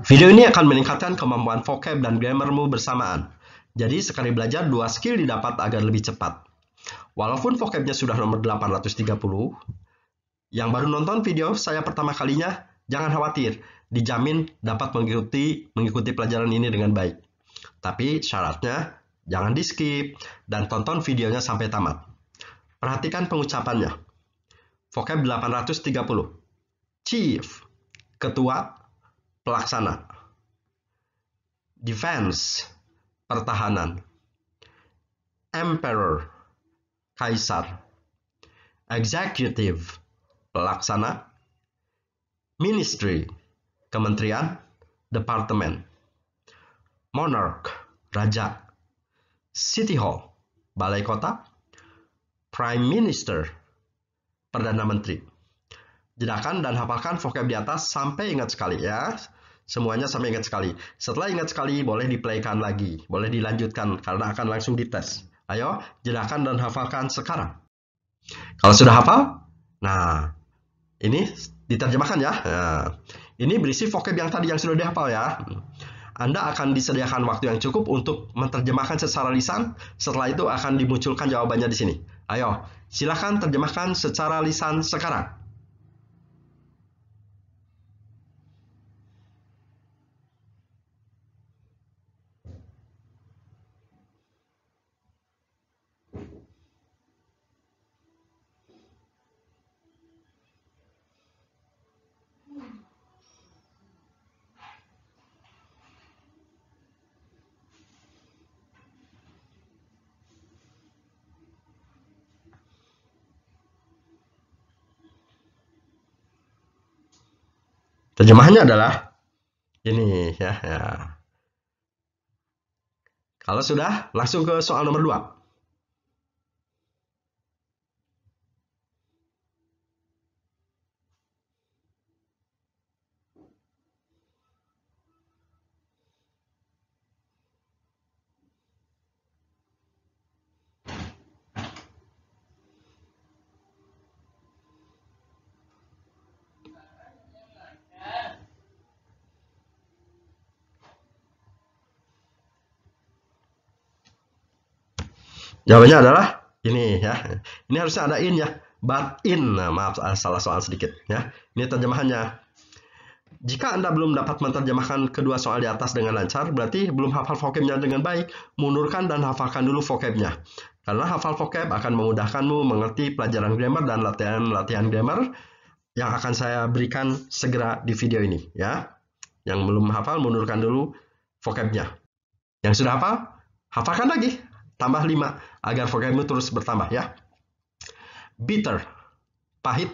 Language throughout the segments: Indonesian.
Video ini akan meningkatkan kemampuan vocab dan grammarmu bersamaan. Jadi sekali belajar 2 skill didapat agar lebih cepat. Walaupun vocabnya sudah nomor 830, yang baru nonton video saya pertama kalinya, jangan khawatir, dijamin dapat mengikuti pelajaran ini dengan baik. Tapi syaratnya jangan di-skip dan tonton videonya sampai tamat. Perhatikan pengucapannya. Vocab 830. Chief, ketua, pelaksana. Defense, pertahanan. Emperor, kaisar. Executive, pelaksana. Ministry, kementerian, departemen. Monarch, raja. City Hall, balai kota. Prime Minister, perdana menteri. Jedakan dan hafalkan vocab di atas sampai ingat sekali ya. Semuanya sampai ingat sekali. Setelah ingat sekali, boleh di-playkan lagi. Boleh dilanjutkan karena akan langsung dites. Ayo, jedakan dan hafalkan sekarang. Kalau sudah hafal, nah, ini diterjemahkan ya. Nah, ini berisi vocab yang tadi yang sudah dihafal ya. Anda akan disediakan waktu yang cukup untuk menerjemahkan secara lisan. Setelah itu akan dimunculkan jawabannya di sini. Ayo, silakan terjemahkan secara lisan sekarang. Terjemahannya adalah ini ya. Kalau sudah, langsung ke soal nomor 2. Jawabannya adalah ini ya. Ini harusnya ada in ya. But in. Nah, maaf salah soal sedikit ya. Ini terjemahannya. Jika Anda belum dapat menerjemahkan kedua soal di atas dengan lancar, berarti belum hafal vocabnya dengan baik. Mundurkan dan hafalkan dulu vocabnya. Karena hafal vocab akan memudahkanmu mengerti pelajaran grammar dan latihan grammar yang akan saya berikan segera di video ini ya. Yang belum hafal, mundurkan dulu vocabnya. Yang sudah hafal, hafalkan lagi. Tambah 5 agar vocabmu terus bertambah ya. Bitter, pahit.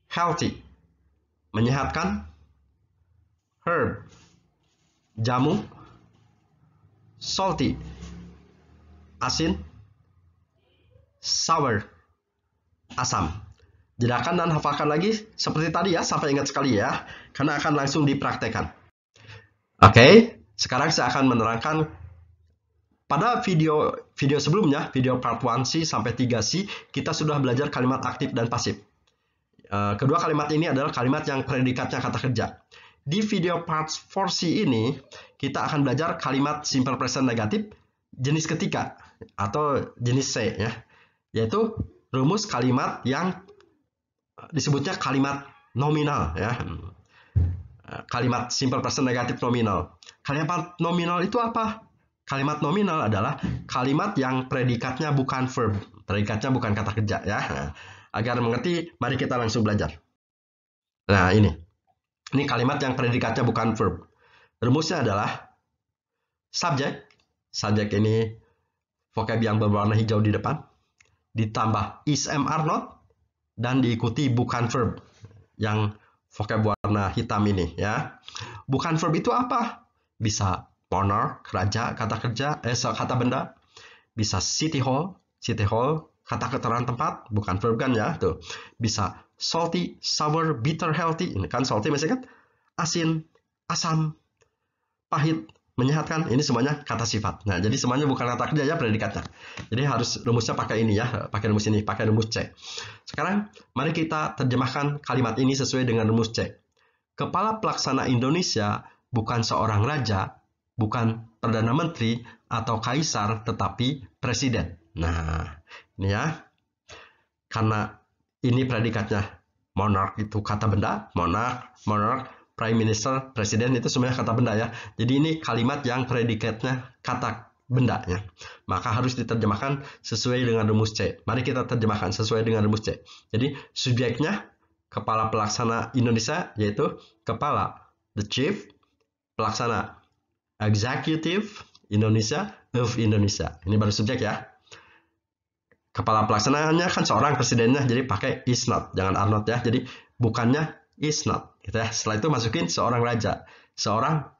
Healthy, menyehatkan. Herb, jamu. Salty, asin. Sour, asam. Jedakan dan hafalkan lagi seperti tadi ya, sampai ingat sekali ya, karena akan langsung dipraktekkan. Oke, sekarang saya akan menerangkan. Pada video sebelumnya, video part 1C sampai 3C, kita sudah belajar kalimat aktif dan pasif. Kedua kalimat ini adalah kalimat yang predikatnya kata kerja. Di video part 4C ini, kita akan belajar kalimat simple present negatif jenis ketiga atau jenis C ya, yaitu rumus kalimat yang disebutnya kalimat nominal ya. Kalimat simple present negatif nominal. Kalimat nominal itu apa? Kalimat nominal adalah kalimat yang predikatnya bukan verb, predikatnya bukan kata kerja ya. Nah, agar mengerti, mari kita langsung belajar. Nah, ini kalimat yang predikatnya bukan verb. Rumusnya adalah subjek. Subjek ini vocab yang berwarna hijau di depan, ditambah is, am, are, not, dan diikuti bukan verb yang vocab warna hitam ini ya. Bukan verb itu apa? Bisa monarch, raja, kata kerja, kata benda. Bisa city hall, kata keterangan tempat, bukan verb kan ya. Tuh. Bisa salty, sour, bitter, healthy. Ini kan salty masih kan? Asin, asam, pahit, menyehatkan. Ini semuanya kata sifat. Nah, jadi semuanya bukan kata kerja ya predikatnya. Jadi harus rumusnya pakai ini ya, pakai rumus ini, pakai rumus C. Sekarang mari kita terjemahkan kalimat ini sesuai dengan rumus C. kepala pelaksana Indonesia bukan seorang raja, bukan perdana menteri atau kaisar, tetapi presiden. Nah, ini ya. Karena ini predikatnya monarch itu kata benda, monarch, prime minister, presiden itu semuanya kata benda ya. Jadi ini kalimat yang predikatnya kata benda ya. Maka harus diterjemahkan sesuai dengan rumus C. Mari kita terjemahkan sesuai dengan rumus C. Jadi subjeknya kepala pelaksana Indonesia yaitu kepala, the chief, pelaksana, executive Indonesia, of Indonesia. Ini baru subjek ya. Kepala pelaksananya kan seorang, presidennya jadi pakai is not, jangan are not ya. Jadi bukannya is not gitu ya. Setelah itu masukin seorang raja, seorang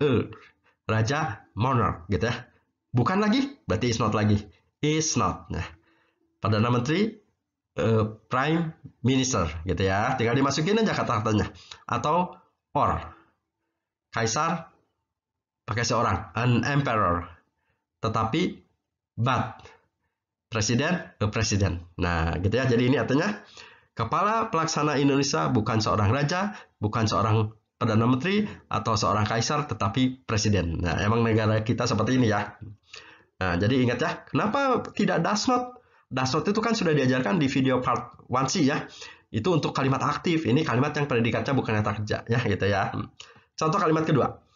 raja, monarch gitu ya. Bukan lagi berarti is not lagi, is not. Nah, perdana menteri, prime minister gitu ya. Tinggal dimasukin aja kata-katanya. Atau or, kaisar pakai seorang, an emperor. Tetapi but, presiden, presiden. Nah, gitu ya. Jadi ini artinya kepala pelaksana Indonesia bukan seorang raja, bukan seorang perdana menteri atau seorang kaisar, tetapi presiden. Nah, emang negara kita seperti ini ya. Nah, jadi ingat ya, kenapa tidak does not? Does not itu kan sudah diajarkan di video part 1C ya. Itu untuk kalimat aktif. Ini kalimat yang predikatnya bukan kata kerja ya, gitu ya. Contoh kalimat kedua.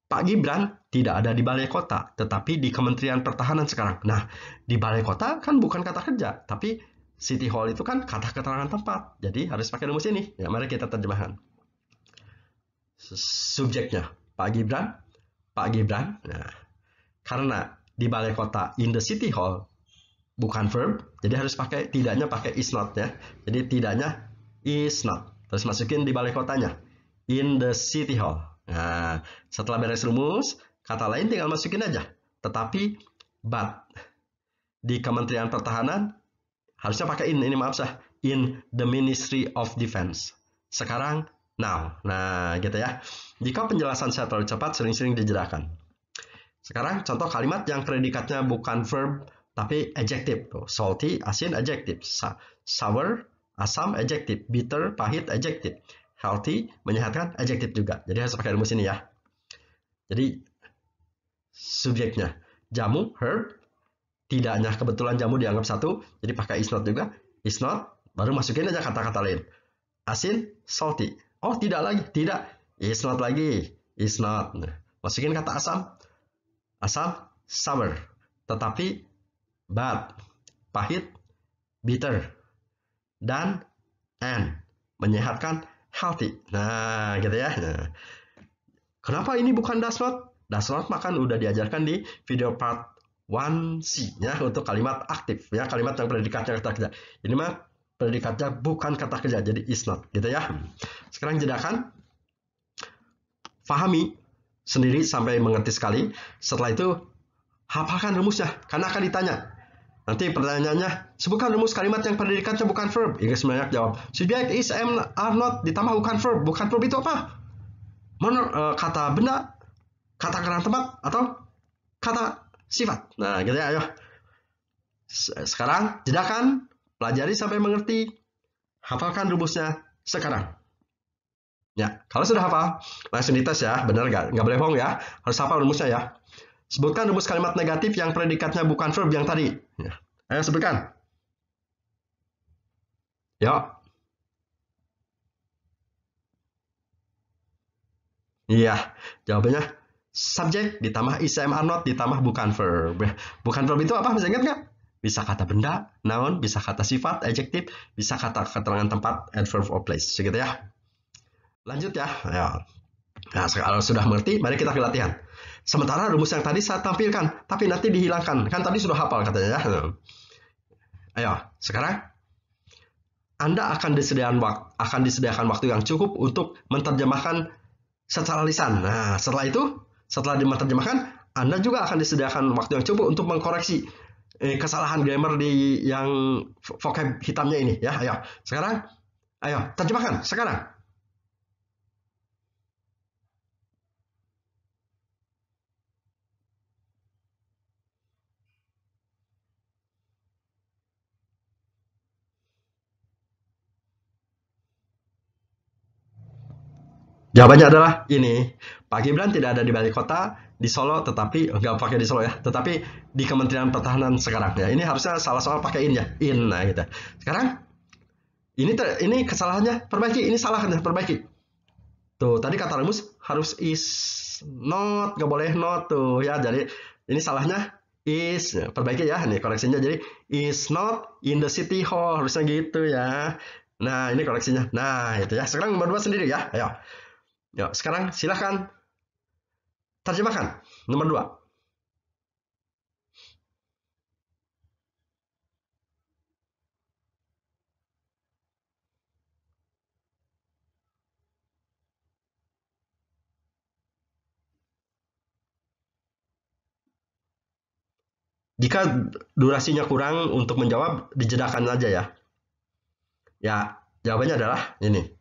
Pak Gibran tidak ada di balai kota, tetapi di Kementerian Pertahanan sekarang. Nah, di balai kota kan bukan kata kerja, tapi City Hall itu kan kata keterangan tempat. Jadi harus pakai rumus ini. Ya, mari kita terjemahkan. Subjeknya Pak Gibran, Pak Gibran. Nah, karena di balai kota in the City Hall bukan verb, jadi harus pakai tidaknya pakai is not ya. Jadi tidaknya is not. Terus masukin di balai kotanya in the City Hall. Nah, setelah beres rumus, kata lain tinggal masukin aja. Tetapi, but, di Kementerian Pertahanan, harusnya pakai in, ini maaf sah, in the Ministry of Defense. Sekarang, now. Nah, gitu ya. Jika penjelasan saya terlalu cepat, sering-sering dijelaskan. Sekarang, contoh kalimat yang predikatnya bukan verb, tapi adjective. Salty, asin, adjective. Sour, asam, adjective. Bitter, pahit, adjective. Healthy, menyehatkan, adjektif juga. Jadi harus pakai rumus ini ya. Jadi subjeknya jamu, herb, tidaknya kebetulan jamu dianggap satu, jadi pakai is not juga. Is not, baru masukin aja kata-kata lain. Asin, salty. Oh, tidak lagi, tidak. Is not lagi, is not. Masukin kata asam, asam, sour. Tetapi, but, pahit, bitter. Dan, and, menyehatkan, healthy. Nah, gitu ya. Nah, kenapa ini bukan does not? Does not makan udah diajarkan di video part 1C ya, untuk kalimat aktif ya, kalimat yang predikatnya kata kerja. Ini mah predikatnya bukan kata kerja, jadi is not gitu ya. Sekarang jedakan, pahami sendiri sampai mengerti sekali. Setelah itu hafalkan rumusnya karena akan ditanya. Nanti pertanyaannya, sebutkan rumus kalimat yang predikatnya bukan verb. Inggris banyak jawab. Subjek is, am, are not ditambah bukan verb. Bukan verb itu apa? Kata benda, kata keterangan tempat, atau kata sifat. Nah, gitu ya, ayo. Sekarang, jedakan, pelajari sampai mengerti, hafalkan rumusnya sekarang. Ya, kalau sudah hafal, langsung dites ya, benar nggak? Nggak boleh bohong ya, harus hafal rumusnya ya. Sebutkan rumus kalimat negatif yang predikatnya bukan verb yang tadi. Ya. Ayo sebutkan. Yuk. Iya, jawabannya subjek ditambah is, am, are not ditambah bukan verb. Bukan verb itu apa? Bisa ingat nggak? Bisa kata benda, noun, bisa kata sifat, adjektif, bisa kata keterangan tempat, adverb or place. Segitu ya. Lanjut ya. Ayo. Nah, kalau sudah mengerti, mari kita ke latihan. Sementara rumus yang tadi saya tampilkan, tapi nanti dihilangkan. Kan tadi sudah hafal katanya ya. Ayo, sekarang Anda akan disediakan waktu yang cukup untuk menerjemahkan secara lisan. Nah, setelah itu, setelah menerjemahkan, Anda juga akan disediakan waktu yang cukup untuk mengkoreksi kesalahan grammar di yang vocab hitamnya ini ya. Ayo, sekarang, ayo terjemahkan sekarang. Jawabannya adalah ini. Pak Gibran tidak ada di balai kota di Solo, tetapi nggak pakai di Solo ya, tetapi di Kementerian Pertahanan sekarang ya. Ini harusnya salah soal pakai in ya, in. Nah gitu. Sekarang ini kesalahannya perbaiki, ini salahnya perbaiki. Tuh tadi kata rumus harus is not, nggak boleh not tuh ya. Jadi ini salahnya is, ya, perbaiki ya. Nih koreksinya jadi is not in the city hall, harusnya gitu ya. Nah ini koreksinya. Nah itu ya. Sekarang nomor 2 sendiri ya. Ayo. Yuk, sekarang silahkan terjemahkan. Nomor 2. Jika durasinya kurang untuk menjawab, dijedakan aja ya. Ya, jawabannya adalah ini.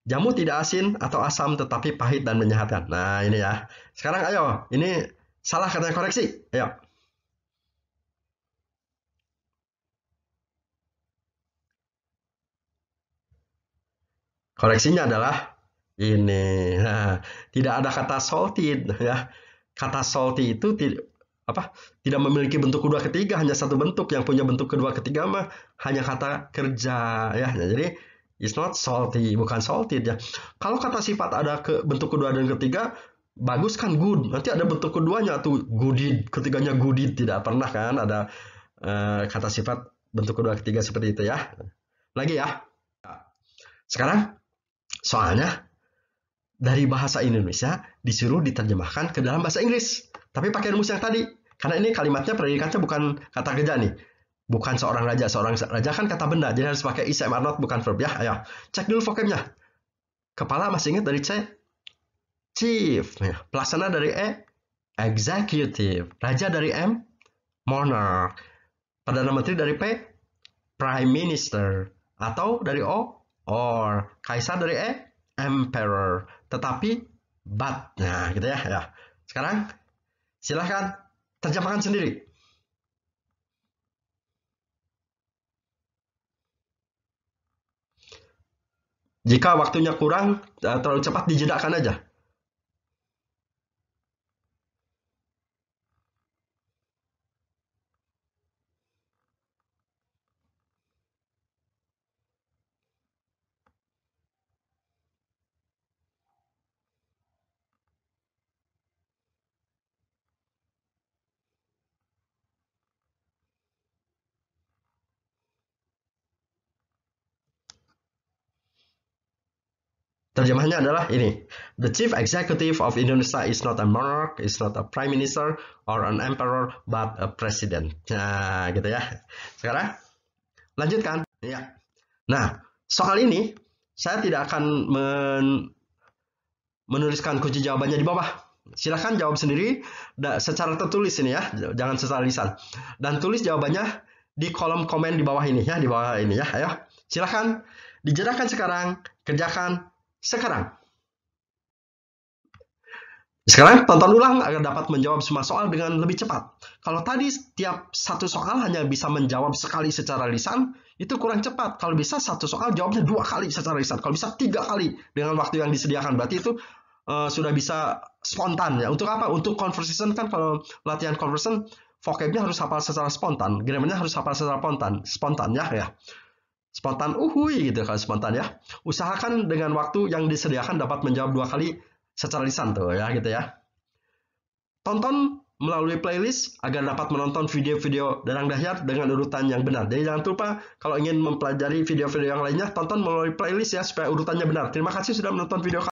Jamu tidak asin atau asam tetapi pahit dan menyehatkan. Nah, ini ya. Sekarang ayo, ini salah katanya koreksi. Ayo. Koreksinya adalah ini. Nah, tidak ada kata salty ya. Kata salty itu tidak memiliki bentuk kedua ketiga, hanya satu bentuk. Yang punya bentuk kedua ketiga mah hanya kata kerja ya. Jadi it's not salty, bukan salted ya. Kalau kata sifat ada bentuk kedua dan ketiga, bagus kan good. Nanti ada bentuk keduanya tuh gooded, ketiganya gooded. Tidak pernah kan ada kata sifat bentuk kedua ketiga seperti itu ya. Lagi ya. Sekarang soalnya dari bahasa Indonesia disuruh diterjemahkan ke dalam bahasa Inggris. Tapi pakai rumus yang tadi. Karena ini kalimatnya predikatnya bukan kata kerja nih. Bukan seorang raja. Seorang raja kan kata benda. Jadi harus pakai is, am, are not, bukan verb ya. Ayo, cek dulu vocabnya. Kepala masih ingat dari C? Chief. Ya. Pelaksana dari E? Executive. Raja dari M? Monarch. Perdana Menteri dari P? Prime Minister. Atau dari O? Or. Kaisar dari E? Emperor. Tetapi but. Nah, gitu ya. Ya. Sekarang silahkan terjemahkan sendiri. Jika waktunya kurang, terlalu cepat dijedakan aja. Terjemahannya adalah ini. The chief executive of Indonesia is not a monarch, is not a prime minister, or an emperor, but a president. Nah, gitu ya. Sekarang, lanjutkan. Ya. Nah, soal ini, saya tidak akan menuliskan kunci jawabannya di bawah. Silahkan jawab sendiri secara tertulis ini ya, jangan secara lisan. Dan tulis jawabannya di kolom komen di bawah ini ya, di bawah ini ya. Ayo, silahkan dijelaskan sekarang, kerjakan sekarang. Sekarang tonton ulang agar dapat menjawab semua soal dengan lebih cepat. Kalau tadi setiap satu soal hanya bisa menjawab sekali secara lisan, itu kurang cepat. Kalau bisa satu soal jawabnya 2 kali secara lisan. Kalau bisa 3 kali dengan waktu yang disediakan. Berarti itu sudah bisa spontan ya. Untuk apa? Untuk conversation kan, kalau latihan conversation, vocabnya harus hafal secara spontan. Grammarnya harus hafal secara spontan ya. Spontan uhui gitu kalau spontan ya. Usahakan dengan waktu yang disediakan dapat menjawab 2 kali secara lisan tuh ya gitu ya. Tonton melalui playlist agar dapat menonton video-video Danang Dahyat dengan urutan yang benar. Jadi jangan lupa kalau ingin mempelajari video-video yang lainnya, tonton melalui playlist ya supaya urutannya benar. Terima kasih sudah menonton video